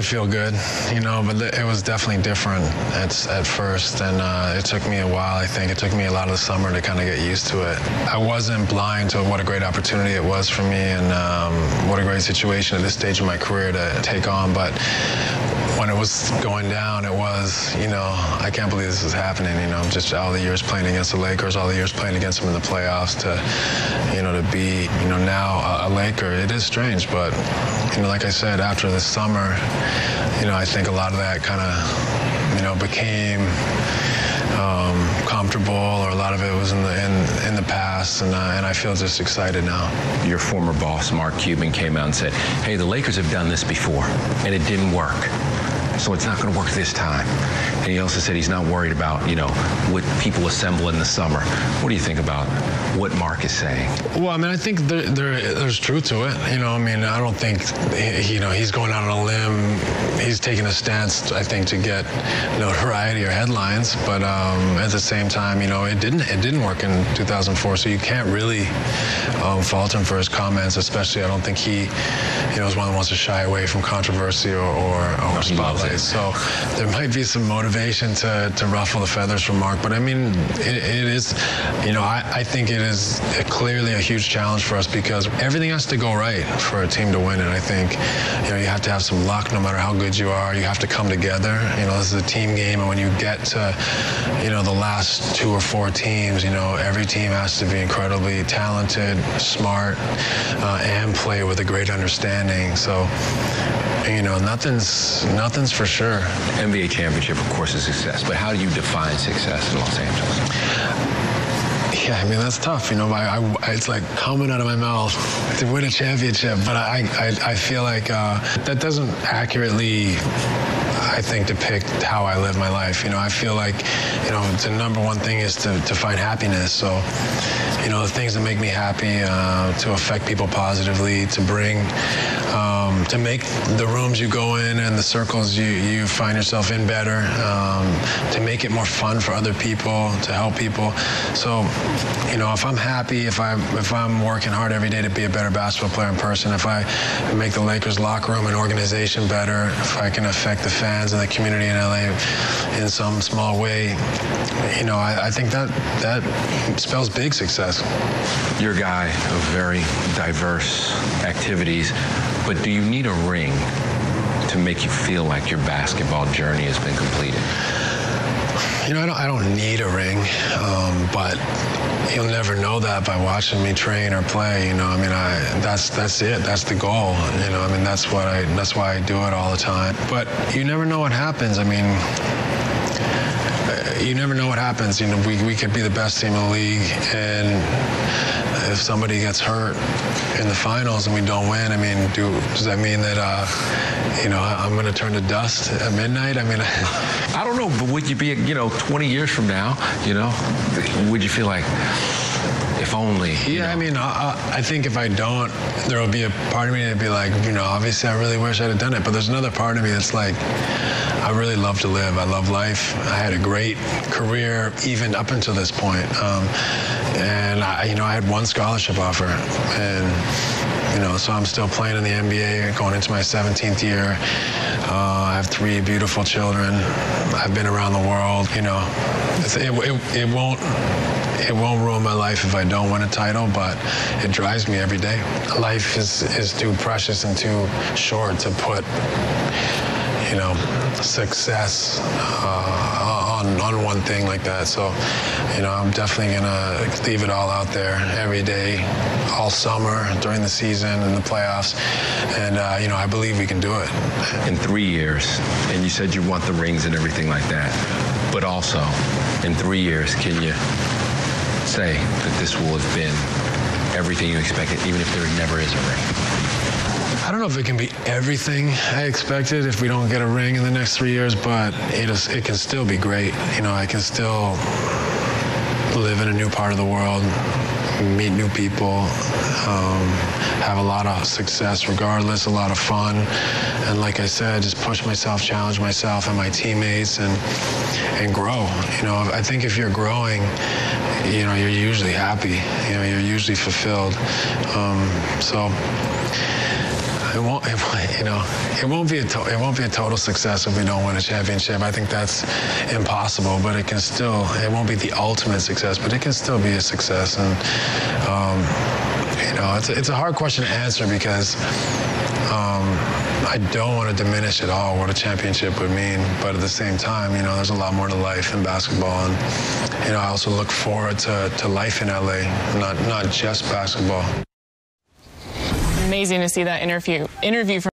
Feel good, you know, but it was definitely different at first, and it took me a while. I think it took me a lot of the summer to kind of get used to it. I wasn't blind to what a great opportunity it was for me, and what a great situation at this stage of my career to take on, but when it was going down, it was, you know, I can't believe this is happening, you know, just all the years playing against the Lakers, all the years playing against them in the playoffs to, you know, to be, you know, now a Laker. It is strange, but, you know, like I said, after the summer, you know, I think a lot of that kind of, you know, became comfortable, or a lot of it was in the past, and I feel just excited now. Your former boss, Mark Cuban, came out and said, hey, the Lakers have done this before, and it didn't work. So it's not going to work this time. And he also said he's not worried about, you know, what people assemble in the summer. What do you think about what Mark is saying? Well, I mean, I think there's truth to it. You know, I mean, I don't think, you know, he's going out on a limb. He's taking a stance, I think, to get notoriety or headlines. But at the same time, you know, it didn't work in 2004. So you can't really fault him for his comments, especially I don't think he, you know, is one that wants to shy away from controversy or spotlight. So there might be some motivation to ruffle the feathers from Mark, but I mean, it is, you know, I think it is clearly a huge challenge for us because everything has to go right for a team to win, and I think, you know, you have to have some luck no matter how good you are. You have to come together. You know, this is a team game, and when you get to, you know, the last 2 or 4 teams, you know, every team has to be incredibly talented, smart, and play with a great understanding. So, you know, nothing's for sure. NBA championship, of course, is success, but how do you define success in Los Angeles? Yeah, I mean, that's tough, you know. It's like coming out of my mouth to win a championship, but I feel like that doesn't accurately, I think, depict how I live my life. You know, I feel like, you know, the number one thing is to find happiness. So, you know, the things that make me happy, to affect people positively, to bring, to make the rooms you go in and the circles you find yourself in better, to make it more fun for other people, to help people. So, you know, if I'm happy, if I'm working hard every day to be a better basketball player in person, if I make the Lakers locker room and organization better, if I can affect the fans and the community in LA in some small way, you know, I think that spells big success. You're a guy of very diverse activities, but do you need a ring to make you feel like your basketball journey has been completed? You know, I don't need a ring, but you'll never know that by watching me train or play. You know, I mean, that's it. That's the goal. You know, I mean, that's why I do it all the time. But you never know what happens. I mean, you never know what happens. You know, we could be the best team in the league, and if somebody gets hurt in the finals and we don't win, I mean, does that mean that, you know, I'm going to turn to dust at midnight? I mean, I don't know, but would you be, you know, 20 years from now, you know, would you feel like, if only? Yeah, I mean, I think if I don't, there will be a part of me that'd be like, you know, obviously I really wish I'd have done it, but there's another part of me that's like, I really love to live. I love life. I had a great career even up until this point. And you know, I had 1 scholarship offer, and, you know, so I'm still playing in the NBA, going into my 17th year. I have 3 beautiful children. I've been around the world. You know, it won't ruin my life if I don't win a title, but it drives me every day. Life is too precious and too short to put, you know, success on one thing like that. So, you know, I'm definitely gonna leave it all out there every day, all summer, during the season and the playoffs. And, you know, I believe we can do it. In 3 years, and you said you want the rings and everything like that, but also in 3 years, can you say that this will have been everything you expected, even if there never is a ring? I don't know if it can be everything I expected if we don't get a ring in the next 3 years, but it can still be great. You know, I can still live in a new part of the world, meet new people, have a lot of success regardless, a lot of fun. And like I said, just push myself, challenge myself and my teammates and grow. You know, I think if you're growing, you know, you're usually happy. You know, you're usually fulfilled. So, I it won't be a total success if we don't win a championship. I think that's impossible, but it won't be the ultimate success, but it can still be a success. And it's a hard question to answer because I don't want to diminish at all what a championship would mean, but at the same time, there's a lot more to life than basketball, and I also look forward to life in LA, not just basketball. Amazing to see that interview from